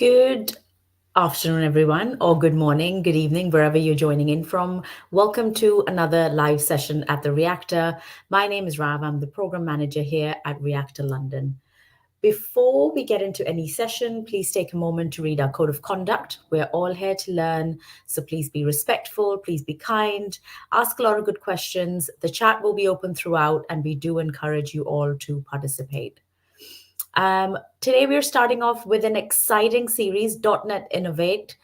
Good afternoon, everyone, or good morning, good evening, wherever you're joining in from. Welcome to another live session at the Reactor. My name is Rav. I'm the program manager here at Reactor London. Before we get into any session, please take a moment to read our code of conduct. We're all here to learn, so please be respectful, please be kind, ask a lot of good questions. The chat will be open throughout, and we do encourage you all to participate. Today, we're starting off with an exciting series, .NET Innovate,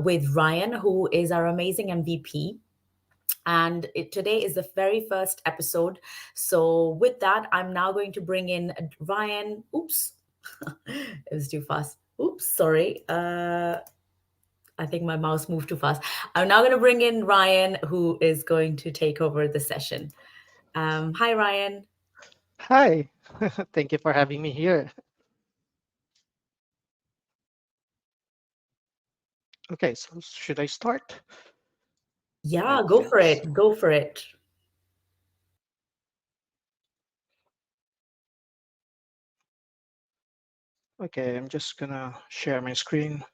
with Ryan, who is our amazing MVP. And today is the very first episode. So, with that, I'm now going to bring in Ryan. Oops, it was too fast. Oops, sorry. I think my mouse moved too fast. I'm now going to bring in Ryan, who is going to take over the session. Hi, Ryan. Hi, thank you for having me here. Okay, so should I start? Yeah, go Okay, for it. Go for it. okay, I'm just gonna share my screen.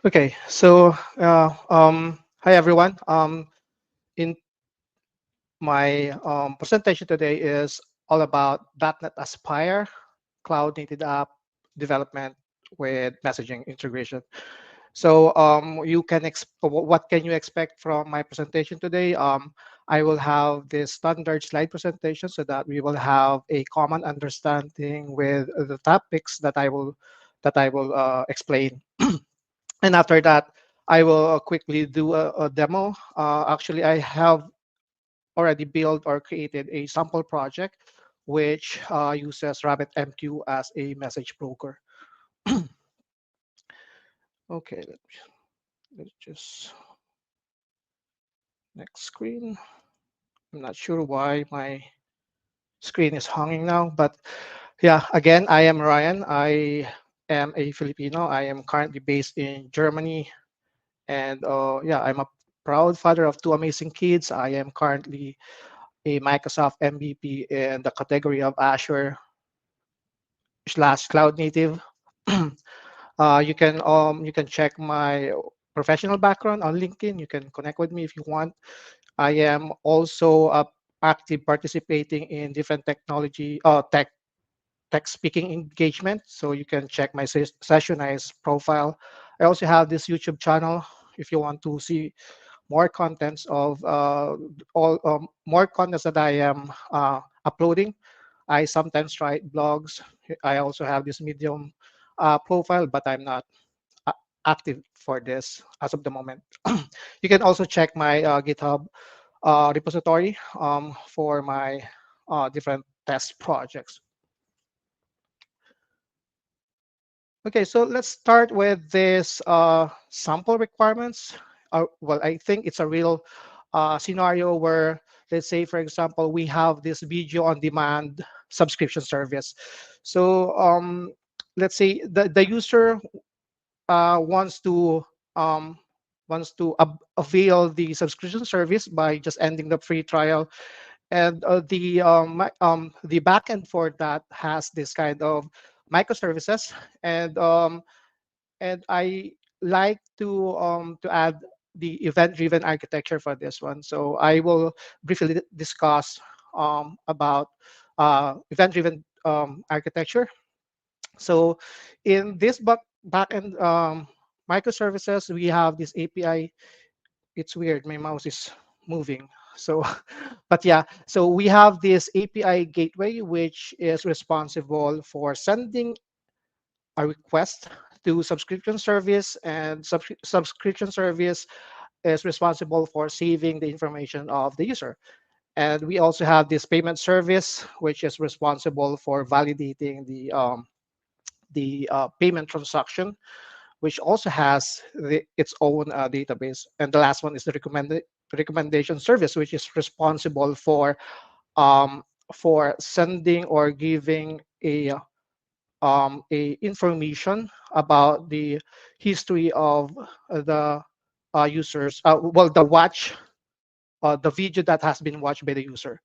Okay, so hi everyone. In my presentation today is all about .NET Aspire cloud native app development with messaging integration. So you can what can you expect from my presentation today? I will have this standard slide presentation so that we will have a common understanding with the topics that I will explain. And after that, I will quickly do a demo. Actually, I have already built or created a sample project which uses RabbitMQ as a message broker. Okay, let's just next screen. I'm not sure why my screen is hanging now, but yeah, again, I am Ryan. I am a Filipino. I am currently based in Germany, and yeah, I'm a proud father of two amazing kids. I am currently a Microsoft MVP in the category of Azure slash cloud native. You can check my professional background on LinkedIn. You can connect with me if you want. I am also active participating in different tech speaking engagement. So you can check my sessionized profile. I also have this YouTube channel if you want to see more contents of all more contents that I am uploading. I sometimes write blogs. I also have this Medium profile, but I'm not a- active for this as of the moment. You can also check my GitHub repository for my different test projects. Okay, so let's start with this sample requirements. Well, I think it's a real scenario where, let's say, for example, we have this video on demand subscription service. So let's say the user wants to um, avail the subscription service by just ending the free trial, and the backend for that has this kind of microservices, and I like to add the event-driven architecture for this one. So I will briefly discuss about event-driven architecture. So in this backend microservices, we have this API. It's weird, my mouse is moving. So, but yeah, so we have this API gateway, which is responsible for sending a request to subscription service, and subscription service is responsible for saving the information of the user. And we also have this payment service, which is responsible for validating the payment transaction, which also has its own database. And the last one is the recommendation service, which is responsible for sending or giving a information about the history of the users, well, the video that has been watched by the user.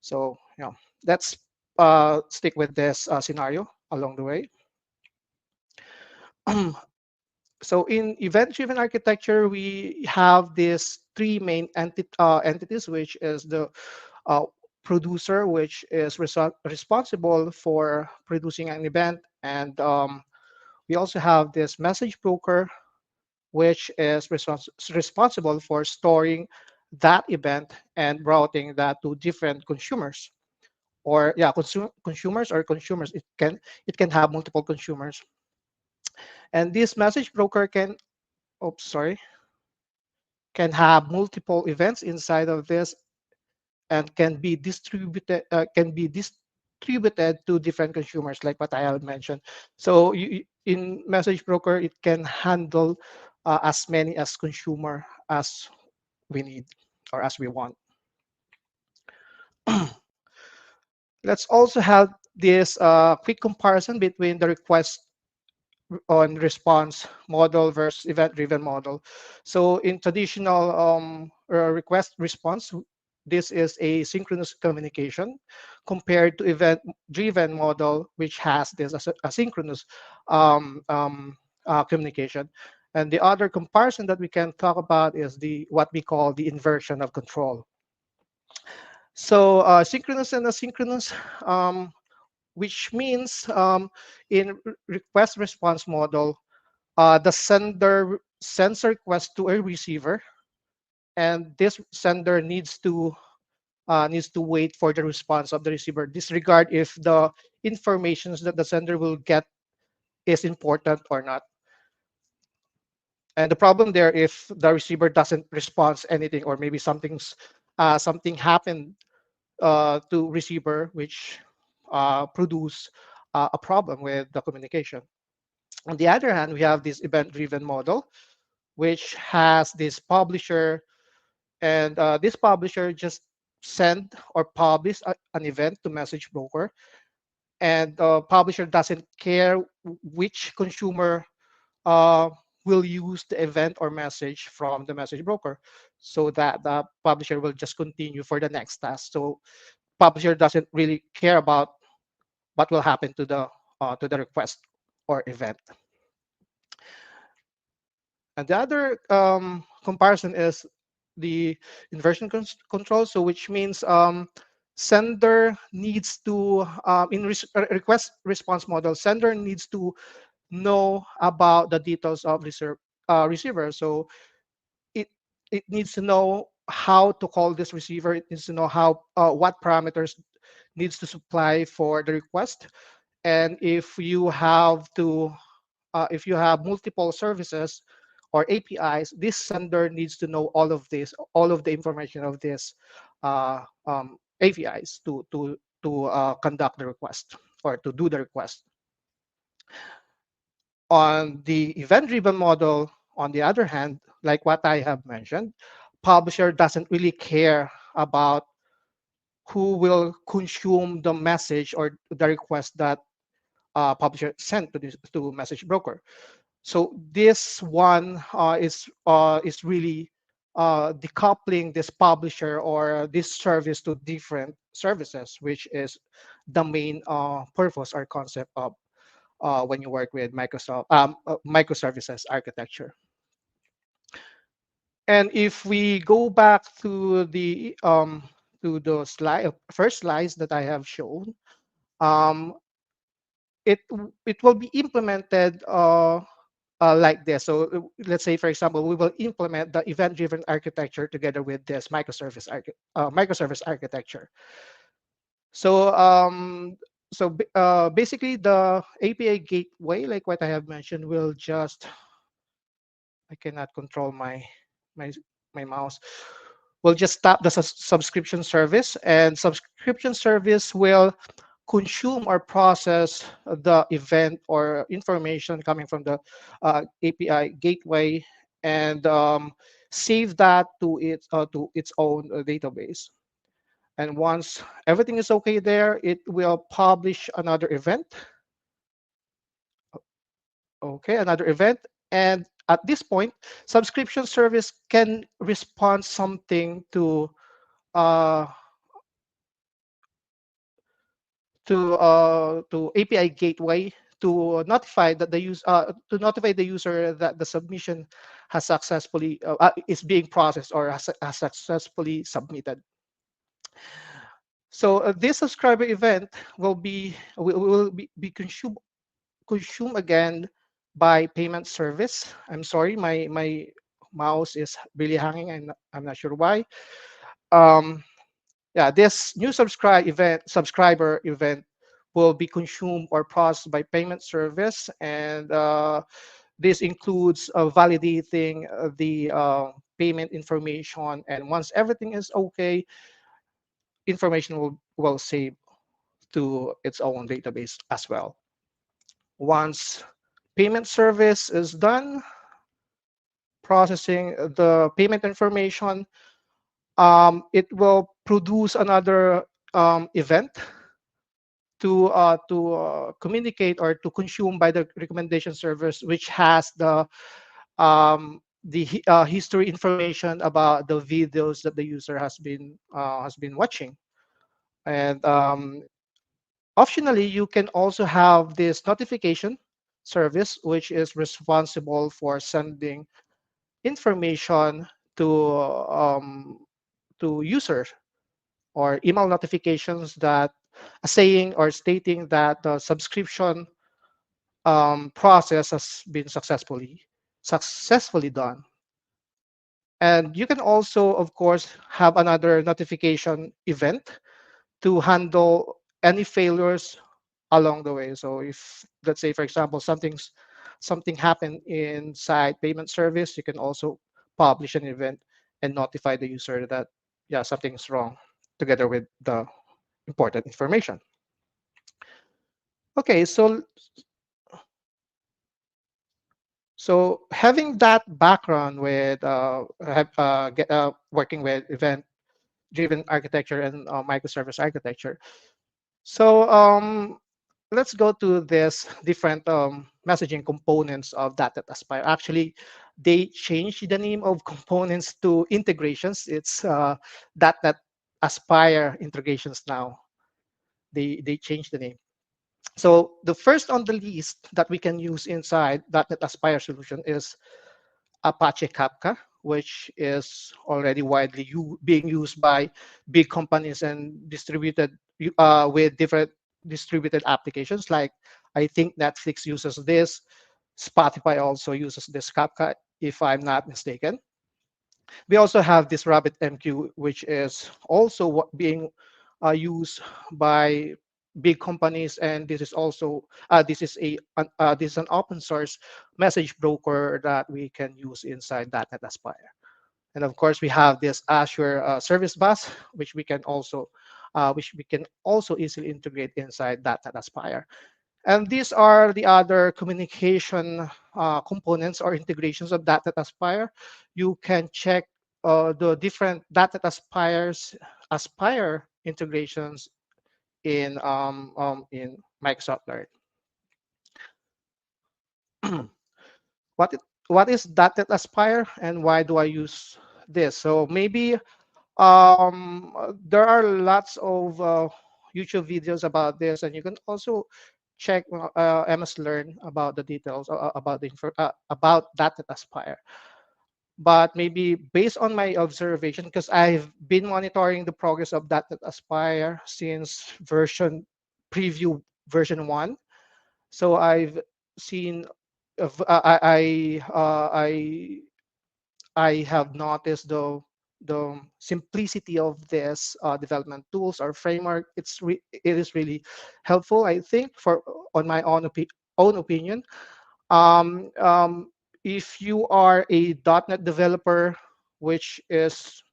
So, let's stick with this scenario along the way. So in event-driven architecture, we have these three main entities, which is the uh, producer, which is responsible for producing an event, and we also have this message broker, which is responsible for storing that event and routing that to different consumers, or yeah, consumers. It can have multiple consumers, and this message broker oops, sorry, can have multiple events inside of this, and can be distributed to different consumers, like what I have mentioned. So in message broker, it can handle as many as consumer as we need or as we want. Let's also have this quick comparison between the request on response model versus event-driven model. So in traditional request response, this is a synchronous communication compared to event-driven model, which has this asynchronous communication. And the other comparison that we can talk about is the what we call the inversion of control. So synchronous and asynchronous, which means in request response model, the sender sends a request to a receiver, and this sender needs to wait for the response of the receiver, disregard if the information that the sender will get is important or not. And the problem there, if the receiver doesn't respond anything, or maybe something happened to receiver, which produce a problem with the communication. On the other hand, we have this event-driven model, which has this publisher, and this publisher just send or publish an event to message broker, and publisher doesn't care which consumer uh, will use the event or message from the message broker, so that the publisher will just continue for the next task. So publisher doesn't really care about what will happen to the request or event. And the other comparison is the inversion control. So which means sender needs to request response model, sender needs to know about the details of receiver. So it it needs to know how to call this receiver. It needs to know how what parameters needs to supply for the request. And if you have multiple services or APIs, this sender needs to know all of the information of this APIs to conduct the request or to do the request. On the event-driven model, on the other hand, like what I have mentioned, publisher doesn't really care about who will consume the message or the request that publisher sent to message broker. So this one is really decoupling this publisher or this service to different services, which is the main purpose or concept of when you work with microservices architecture. And if we go back to the first slides that I have shown, um, it will be implemented like this. So let's say, for example, we will implement the event-driven architecture together with this microservice architecture. So basically, the API gateway, like what I have mentioned, will just I cannot control my my mouse. We'll just stop the subscription service, and subscription service will consume or process the event or information coming from the API gateway, and save that to its own database. And once everything is okay there, it will publish another event, Okay, another event. And at this point, subscription service can respond something uh, to API gateway to notify that the use to notify the user that the submission has successfully is being processed or has successfully submitted. So this subscriber event will be consumed again by payment service. I'm sorry, my mouse is really hanging, and I'm not sure why. Um, yeah, this new subscriber event will be consumed or processed by payment service, and this includes validating the payment information. And once everything is okay, information will save to its own database as well. Once payment service is done processing the payment information, it will produce another event to communicate or to consume by the recommendation servers, which has the history information about the videos that the user has been watching. And optionally, you can also have this notification service, which is responsible for sending information to um, to users or email notifications that saying or stating that the subscription process has been successfully done. And you can also, of course, have another notification event to handle any failures along the way. So if, let's say, for example, something happened inside payment service, you can also publish an event and notify the user that, yeah, something's wrong, together with the important information. Okay, so having that background with working with event-driven architecture and microservice architecture, so let's go to this different messaging components of that Aspire. Actually, they changed the name of components to integrations. It's that Aspire integrations now. They changed the name. So the first on the list that we can use inside .NET Aspire solution is Apache Kafka, which is already widely being used by big companies and distributed with different distributed applications. Like, I think Netflix uses this, Spotify also uses this Kafka, if I'm not mistaken. We also have this RabbitMQ, which is also being used by big companies, and this is also this is an open source message broker that we can use inside .NET Aspire. And of course, we have this Azure Service Bus, which we can also easily integrate inside .NET Aspire. And these are the other communication components or integrations of .NET Aspire. You can check the different .NET Aspire integrations in Microsoft Learn. What is .NET Aspire, and why do I use this? So maybe there are lots of YouTube videos about this, and you can also check MS Learn about the details about .NET Aspire. But maybe based on my observation, because I've been monitoring the progress of .NET Aspire since preview version 1. So I've seen I have noticed the simplicity of this development tools or framework. It is really helpful, I think, for on my own opinion. Um, um, if you are a .NET developer, which is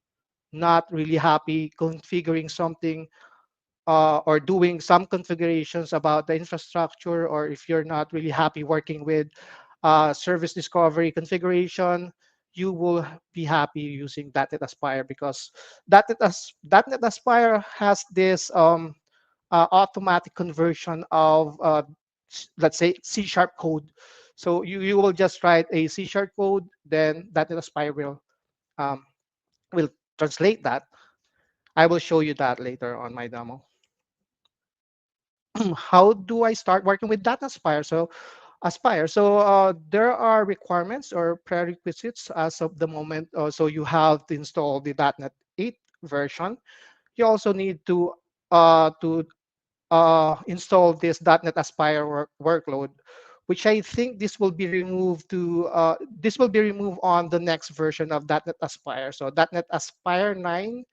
not really happy configuring something or doing some configurations about the infrastructure, or if you're not really happy working with service discovery configuration, you will be happy using .NET Aspire, because .NET Aspire has this automatic conversion of let's say C# code So you will just write a C# code, then that Aspire um, will translate that. I will show you that later on my demo. How do I start working with Aspire? So there are requirements or prerequisites as of the moment. So you have to install the .NET 8 version. You also need to install this .NET Aspire workload, which I think this will be removed on the next version of .NET Aspire. So .NET Aspire 9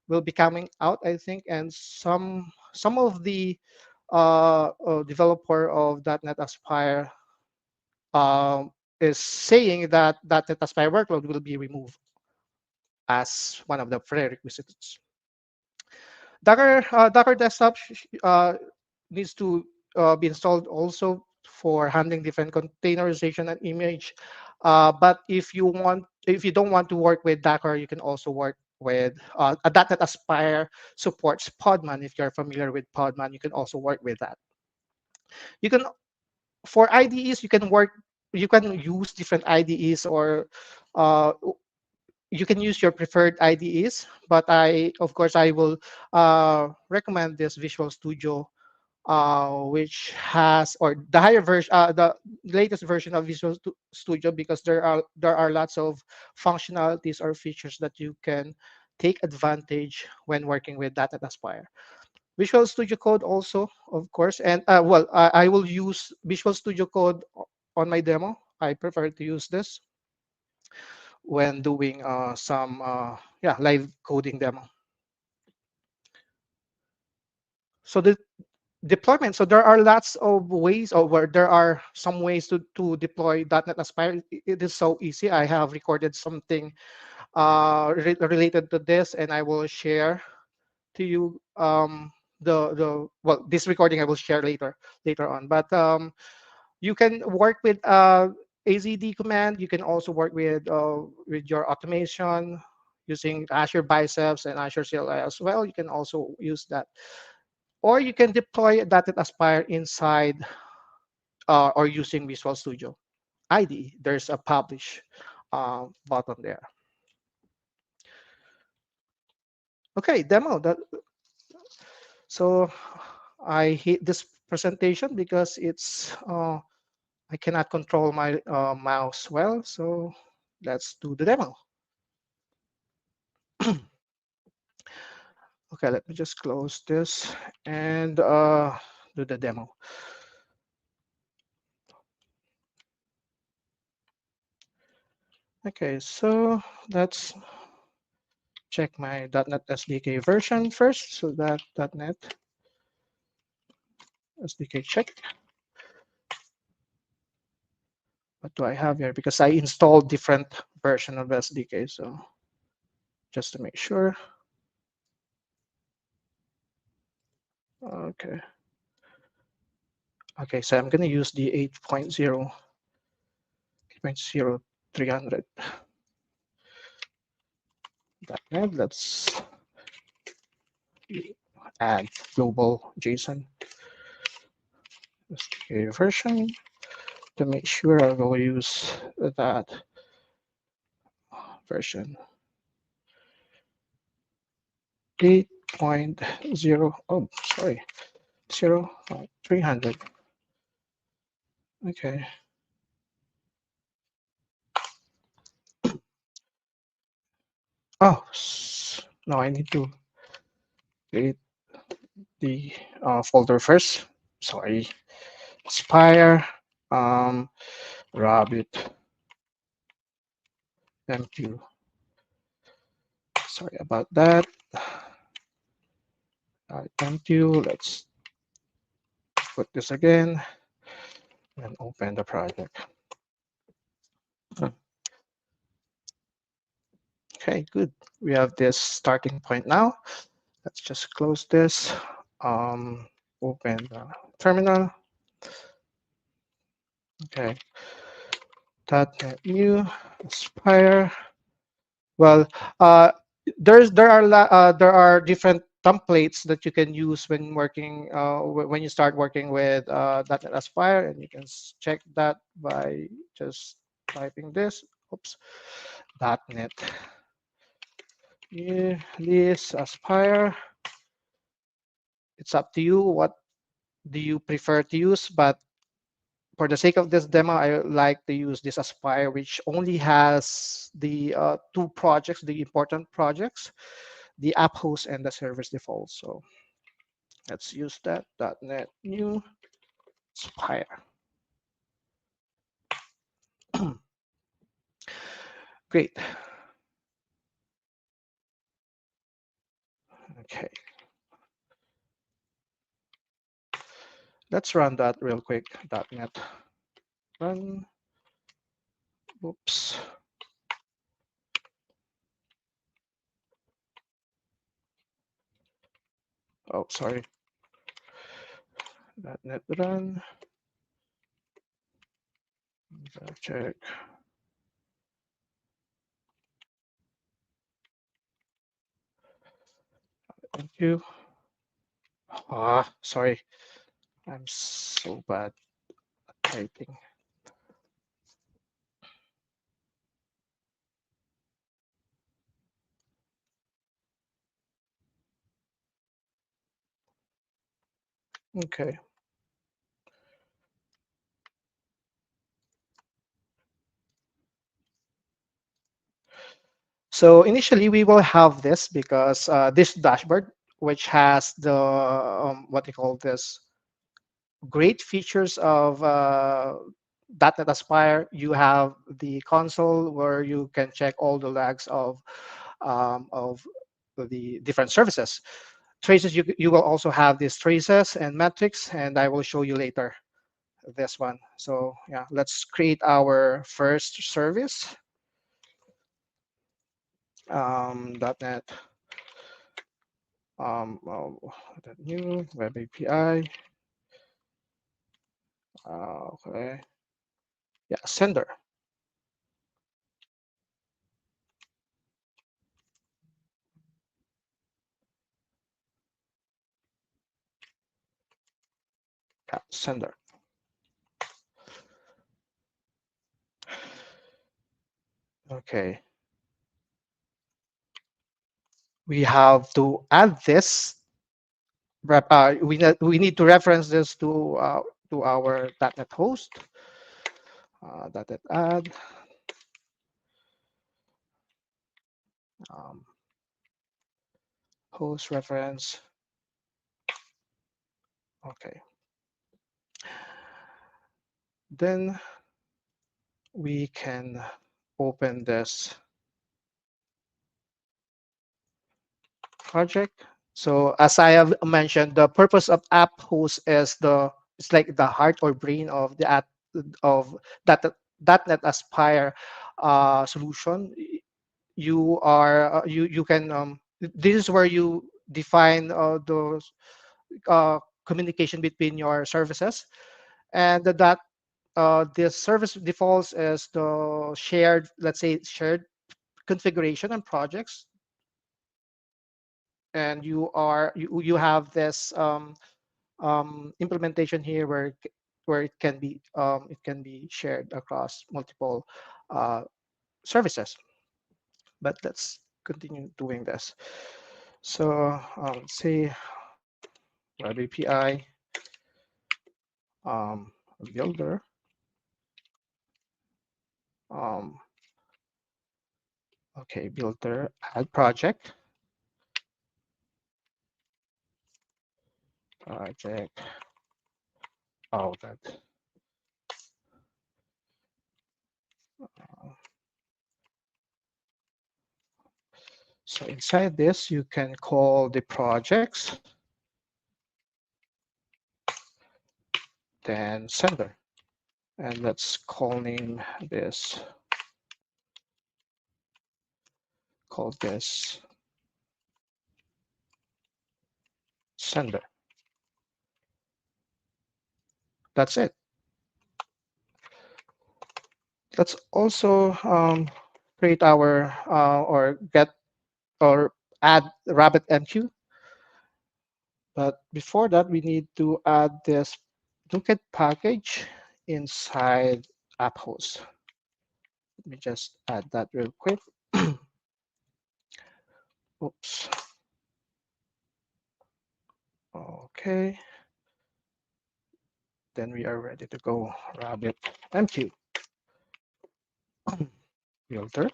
will be coming out, I think, and some of the developer of .NET Aspire is saying that .NET Aspire workload will be removed as one of the prerequisites. Docker Desktop needs to be installed also for handling different containerization and image. But if you don't want to work with Docker, you can also work with a .NET Aspire supports Podman. If you're familiar with Podman, you can also work with that. You can for IDEs, you can use different IDEs or uh, you can use your preferred IDEs, but of course, I will recommend this Visual Studio, which has or the higher version, the latest version of Studio, because there are lots of functionalities or features that you can take advantage when working with Data Aspire. Visual Studio Code also, of course, and I will use Visual Studio Code on my demo. I prefer to use this when doing some live coding demo. So the deployment. So there are lots of ways, or where there are some ways to deploy .NET Aspire. It is so easy. I have recorded something related to this, and I will share to you this recording I will share later on. But you can work with AZD command. You can also work with your automation using Azure Biceps and Azure CLI as well. You can also use that, or you can deploy .NET Aspire inside or using Visual Studio IDE. There's a publish button there. Okay, demo. So I hate this presentation because I cannot control my mouse well. So let's do the demo. Okay, let me just close this and do the demo. Okay, so let's check my .NET SDK version first. So that .NET SDK check. What do I have here? Because I installed different version of SDK. So just to make sure. Okay. Okay, so I'm going to use the 8.0, 300. .NET. Let's add global JSON SDK version to make sure I will use that version 8.0. Oh, sorry, 300. Okay. Oh, no, I need to create the folder first. Sorry, Aspire, Rabbit, MQ. Sorry about that. MQ. Let's put this again and open the project. Okay, good. We have this starting point now. Let's just close this. Open the terminal. Okay. .NET New Aspire. Well, there are different templates that you can use when working when you start working with .NET Aspire, and you can check that by just typing this. Oops, .NET this Aspire. It's up to you what do you prefer to use, but for the sake of this demo, I like to use this Aspire, which only has the two projects, the important projects, the app host and the service default. So let's use that .NET New Aspire. Great. Okay, let's run that real quick. .NET run. Oops. Oh, sorry. .NET run. Check. Thank you. Ah, sorry. I'm so bad at typing. Okay. So initially we will have this because this dashboard, which has the what they call this great features of .NET Aspire. You have the console where you can check all the logs of the different services. Traces, you will also have these traces and metrics, and I will show you later this one. So yeah, let's create our first service. .NET oh, that new web API. Okay, yeah, sender. Yeah, sender. Okay, we have to add this. We need to reference this to our .NET host. .NET add um, host reference. Okay, then we can open this project. So as I have mentioned, the purpose of app host is it's like the heart or brain of the app of that .NET Aspire solution. You can this is where you define those communication between your services, and that this service defaults is the shared, let's say shared configuration and projects, and you have this implementation here where it can be shared across multiple uh, services. But let's continue doing this. So let's say web API um, builder um, okay, builder add project. Oh, that. uh, So inside this, you can call the projects, then sender. And let's this, call this sender. That's it. Let's also create our or get or add RabbitMQ. But before that, we need to add this duplicate package inside app host. Let me just add that real quick. Oops. Okay. Then we are ready to go. Rabbit MQ filter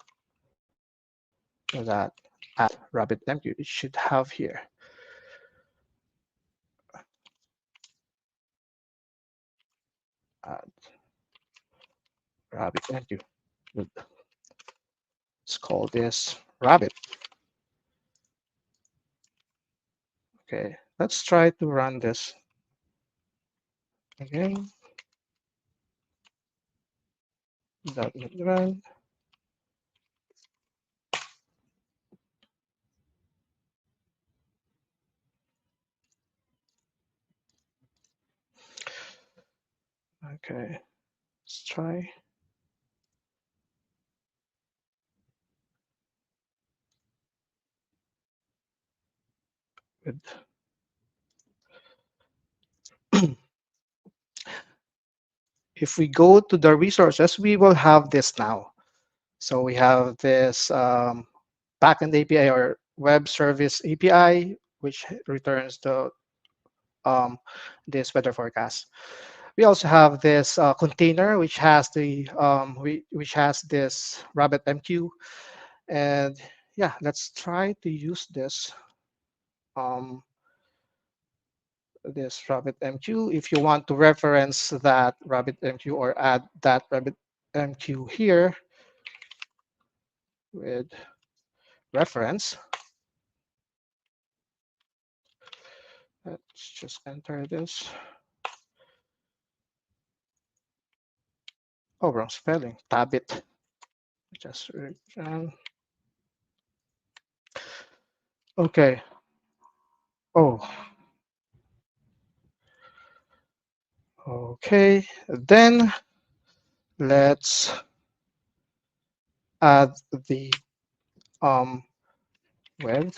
that add Rabbit MQ. It should have here. Add Rabbit MQ. Let's call this Rabbit. Okay. Let's try to run this again. That would run. Okay. Let's try. Good. If we go to the resources, we will have this now. So we have this backend API or web service API, which returns the this weather forecast. We also have this container, which has which has this Rabbit MQ, and yeah, let's try to use um, this Rabbit MQ. If you want to reference that Rabbit MQ or add that Rabbit MQ here with reference, let's just enter this. Oh, wrong spelling. Tabit. Just okay. Oh, okay. Then let's add the um web.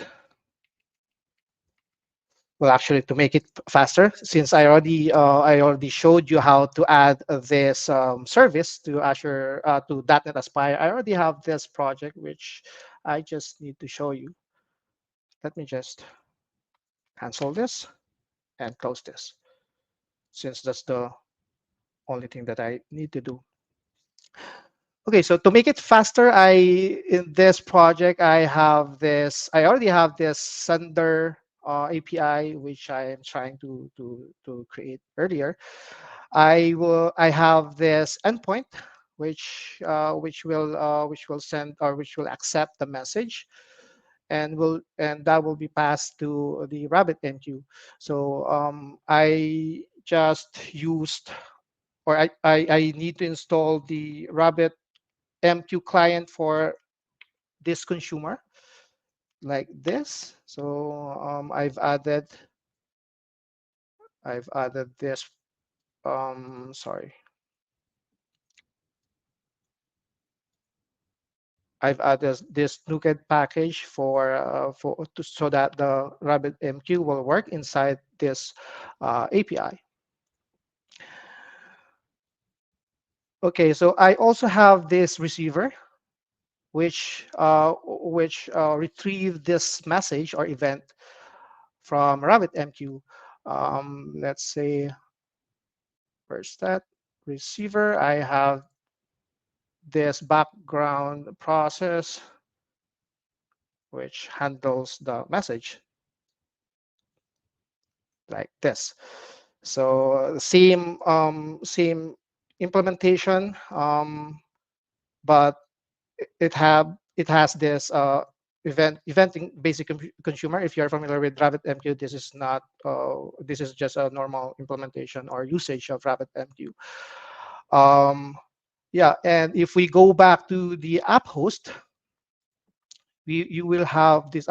Well, actually, to make it faster, since I already showed you how to add this service to Azure to .NET Aspire. I already have this project which I just need to show you. Let me just cancel this and close this, since that's the only thing that I need to do. Okay, so to make it faster, in this project I already have this sender API which I am trying to create earlier. I have this endpoint which will send or which will accept the message and that will be passed to the Rabbit MQ. So I just used or I need to install the Rabbit MQ client for this consumer like this. So I've added this sorry, I've added this NuGet package so that the Rabbit MQ will work inside this API. Okay, so I also have this receiver which retrieve this message or event from Rabbit MQ. Let's say where's that receiver? I have this background process which handles the message like this. So same implementation, but it has this eventing basic consumer. If you're familiar with RabbitMQ, this is not this is just a normal implementation or usage of RabbitMQ. Um, yeah, and if we go back to the app host, you will have this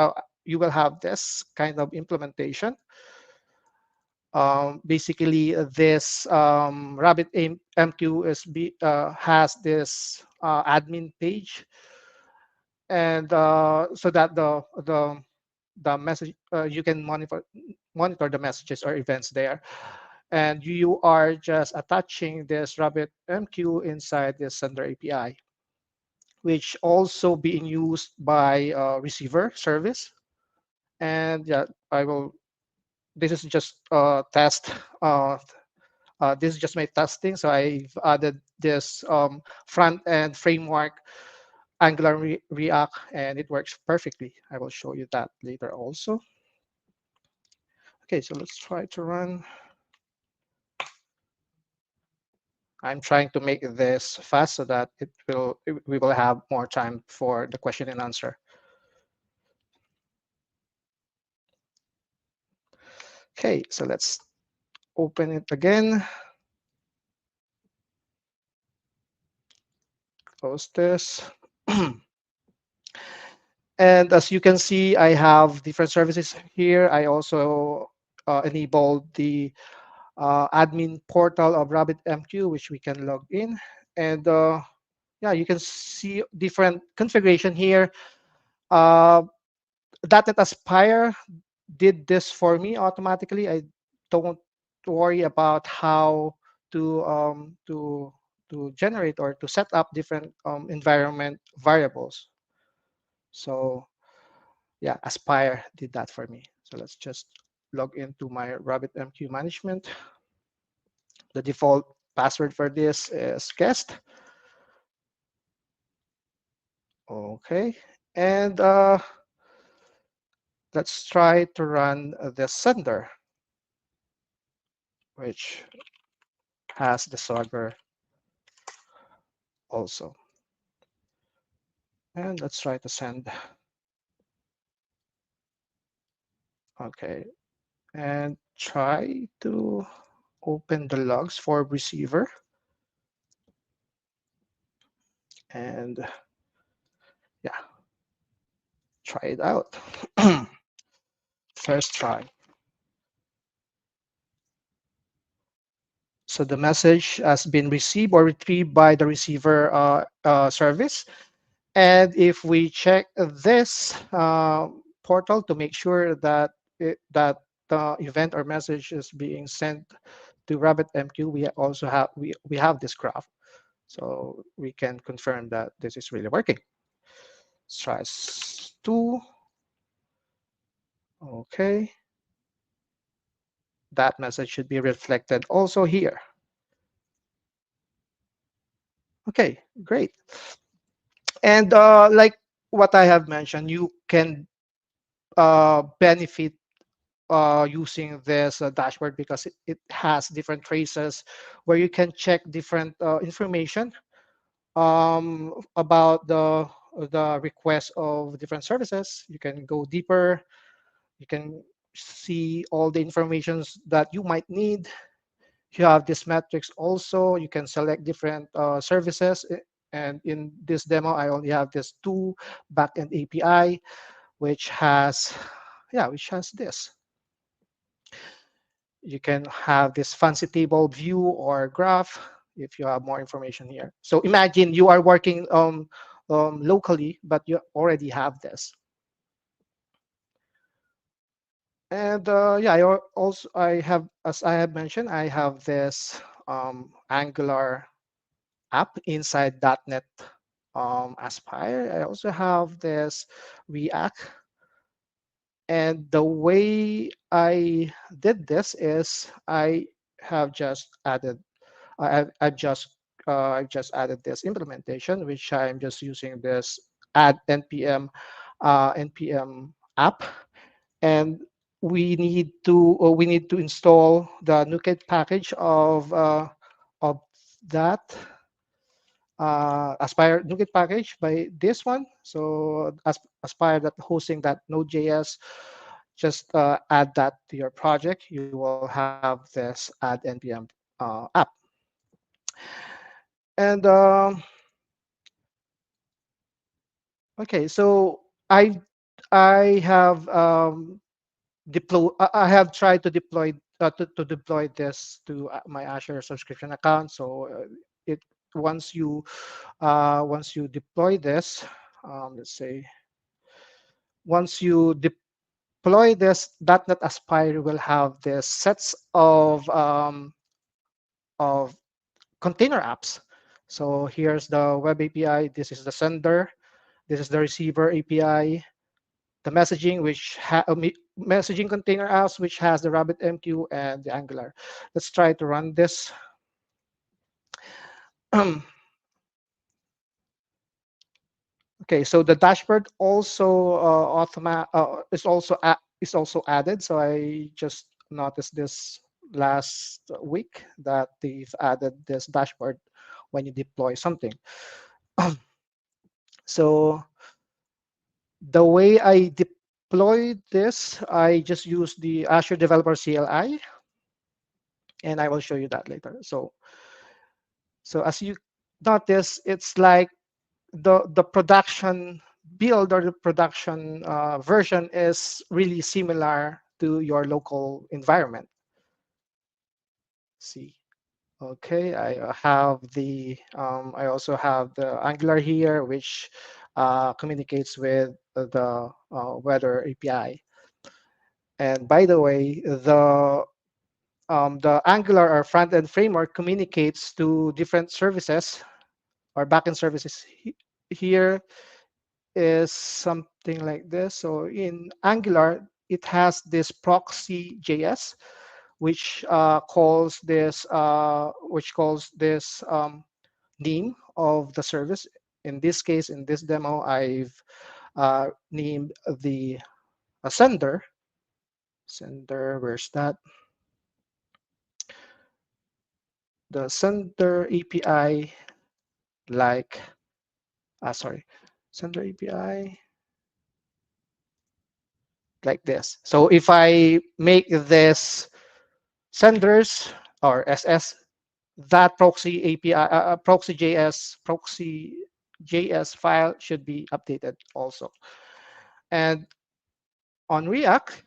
kind of implementation. Basically, this RabbitMQ has this admin page, and so that the message, you can monitor the messages or events there, and you are just attaching this rabbit mq inside this sender api, which also being used by receiver service. And yeah, I will, this is just test, uh, this is just my testing, so I've added this front end framework, Angular React, and it works perfectly. I will show you that later also. Okay, so let's try to run. I'm trying to make this fast so that we will have more time for the question and answer. Okay, so let's open it again. Close this. And as you can see, I have different services here. I also enabled the admin portal of RabbitMQ, which we can log in. And yeah, you can see different configuration here. Uh, .NET Aspire did this for me automatically. I don't worry about how to generate or to set up different environment variables. So yeah, Aspire did that for me. So let's just log into my RabbitMQ management. The default password for this is guest. Okay, and let's try to run the sender, which has the Swagger also. And let's try to send. Okay, and try to open the logs for receiver. And yeah, try it out. First try. So the message has been received or retrieved by the receiver service. And if we check this portal to make sure that that the event or message is being sent to RabbitMQ, we also have we have this graph, so we can confirm that this is really working. Stress 2. Okay, that message should be reflected also here. Okay, great. And like what I have mentioned, you can benefit using this dashboard because it has different traces where you can check different information about the request of different services. You can go deeper. You can see all the informations that you might need. You have this metrics also. You can select different services. And in this demo, I only have this two backend API, which has, yeah, which has this. You can have this fancy table view or graph if you have more information here. So imagine you are working locally, but you already have this. And yeah, also I have, as I have mentioned, I have this Angular app inside .NET Aspire. I also have this React. And the way I did this is I have just added I've just added this implementation, which I'm just using this add npm app, and we need to install the NuGet package of that Aspire NuGet package by this one. So Aspire that hosting that Node.js, just add that to your project. You will have this add npm app. And okay, so I have I have tried to deploy to deploy this to my Azure subscription account. So it once you deploy this, let's say once you deploy this .NET Aspire will have this sets of container apps. So here's the web API. This is the sender. This is the receiver API. The messaging, messaging container apps, which has the RabbitMQ and the Angular. Let's try to run this. Okay, so the dashboard also is also added. So I just noticed this last week that they've added this dashboard when you deploy something. So the way I deployed this, I just use the Azure Developer CLI, and I will show you that later. So as you notice, it's like the production build or the production version is really similar to your local environment. See, okay, I also have the Angular here, which communicates with the weather API. And by the way, the Angular or front-end framework communicates to different services or backend services. Here is something like this. So in Angular, it has this proxy JS, which calls this name of the service. In this case, in this demo, I've named the sender. Sender, where's that? The sender API, like, sorry, sender API like this. So if I make this senders or SS, that proxy JS file should be updated also. And on React,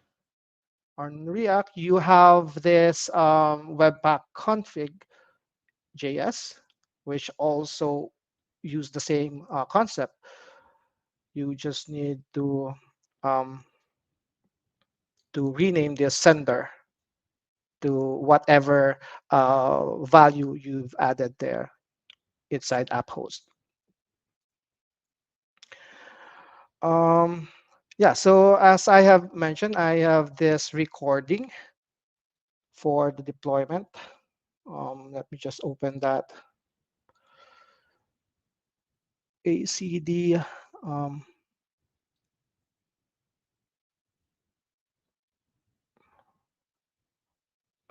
you have this webpack config JS, which also use the same concept. You just need um, to rename this sender to whatever value you've added there inside app host. Yeah, so as I have mentioned, I have this recording for the deployment. Let me just open that ACD. Um,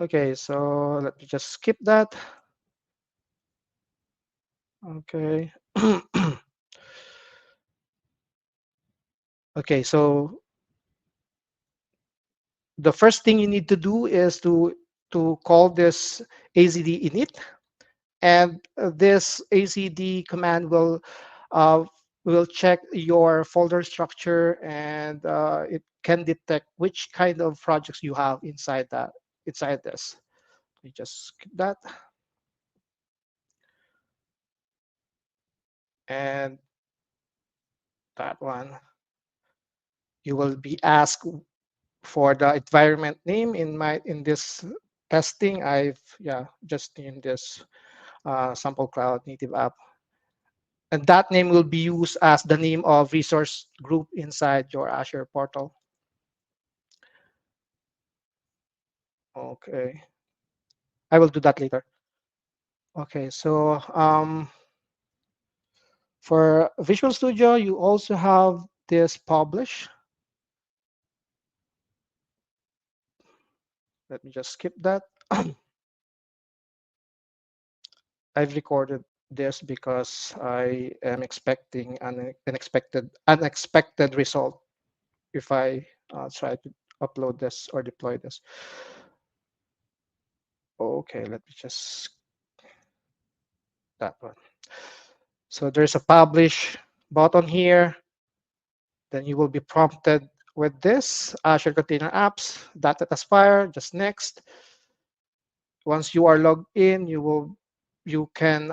okay, so let me just skip that. Okay. Okay, so the first thing you need to do is to call this AZD init, and this AZD command uh, will check your folder structure, and it can detect which kind of projects you have inside this. We just skip that, and that one. You will be asked for the environment name. In this testing, I've just named this sample cloud native app, and that name will be used as the name of resource group inside your Azure portal. Okay, I will do that later. Okay, so for Visual Studio, you also have this publish. Let me just skip that. I've recorded this because I am expecting an unexpected result if I try to upload this or deploy this. Okay, let me just that one. So there's a publish button here. Then you will be prompted with this Azure Container Apps, .NET Aspire, just next. Once you are logged in, you can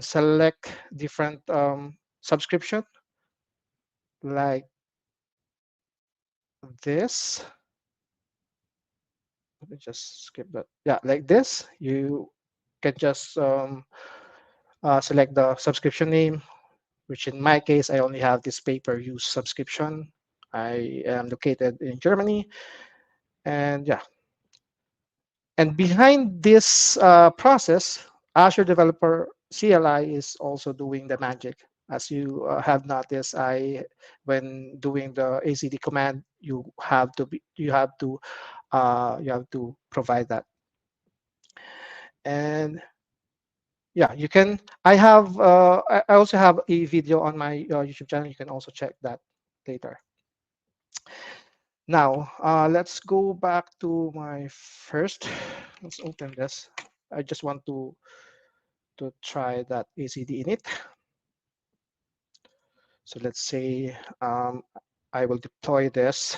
select different subscription, like this, let me just skip that. Yeah, like this, you can just select the subscription name, which in my case, I only have this pay-per-use subscription. I am located in Germany, and yeah, and behind this process, Azure Developer CLI is also doing the magic. As you have noticed, I when doing the ACD command, you have to provide that. And yeah, you can. I also have a video on my YouTube channel. You can also check that later. Now, let's go back to my first. Let's open this. I just want to try that ACD init. So let's say I will deploy this.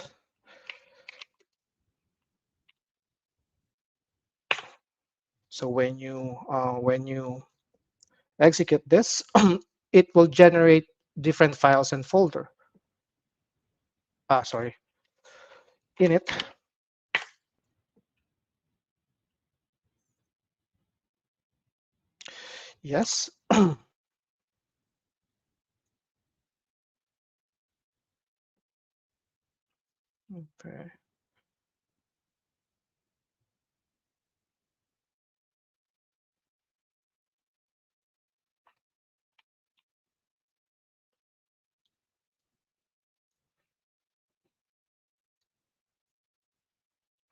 So when you execute this, it will generate different files and folder. Sorry, init. Yes. Okay.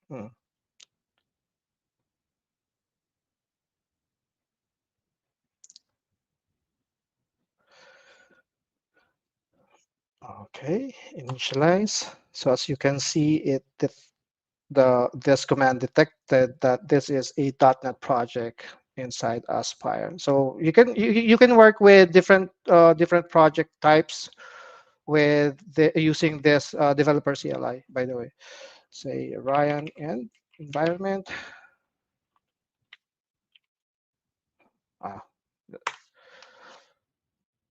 Hmm. Okay, initialize. So as you can see, this command detected that this is a .NET project inside Aspire. So you can work with different project types with using this developer CLI. By the way, say Ryan and environment. Ah,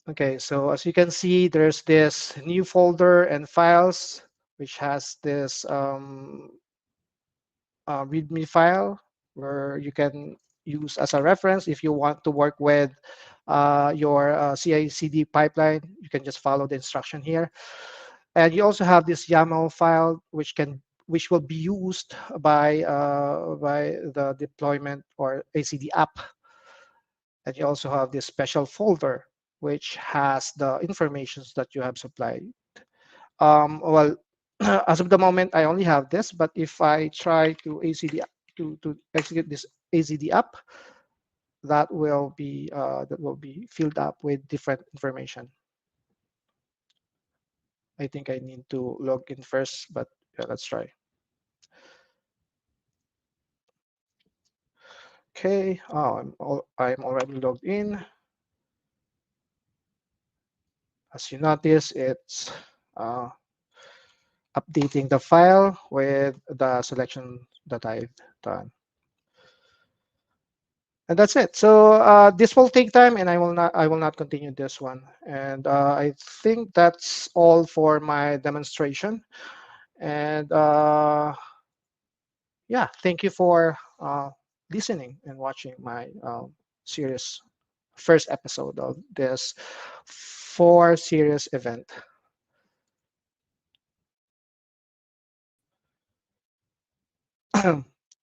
okay, so as you can see, there's this new folder and files which has this README file where you can use as a reference if you want to work with your CI/CD pipeline. You can just follow the instruction here, and you also have this YAML file which will be used by the deployment or ACD app. And you also have this special folder which has the informations that you have supplied. Well, as of the moment, I only have this, but if I try to to execute this ACD app, that will be filled up with different information. I think I need to log in first, but yeah, let's try. Okay, I'm already logged in. As you notice, it's uh, updating the file with the selection that I've done. And that's it. So this will take time, and I will not continue this one. And I think that's all for my demonstration. And yeah, thank you for listening and watching my series first episode of this 4 series event.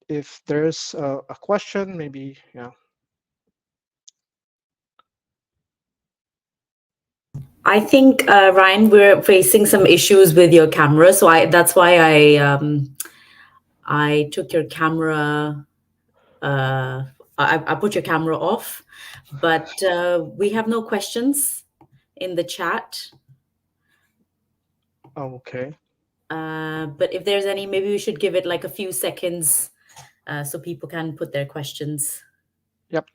If there's a question, maybe yeah. I think Ryan, we're facing some issues with your camera, so I that's why I took your camera. Uh, I put your camera off, but we have no questions in the chat. Okay. But if there's any, maybe we should give it like a few seconds so people can put their questions. Yep.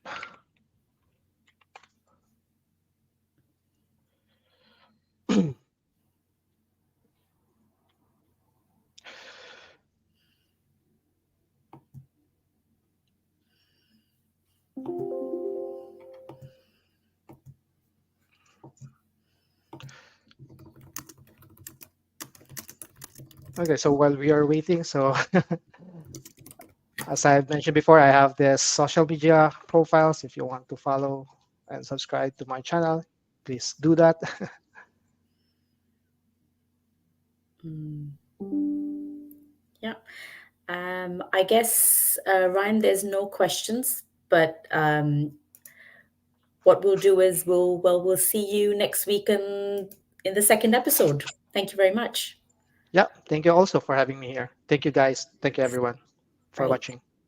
Okay, so while we are waiting, so as I mentioned before, I have this social media profiles. If you want to follow and subscribe to my channel, please do that. Mm, yeah. I guess, Ryan, there's no questions, but what we'll do is we'll see you next week in the second episode. Thank you very much. Yeah, thank you also for having me here. Thank you guys. Thank you everyone for Right. watching.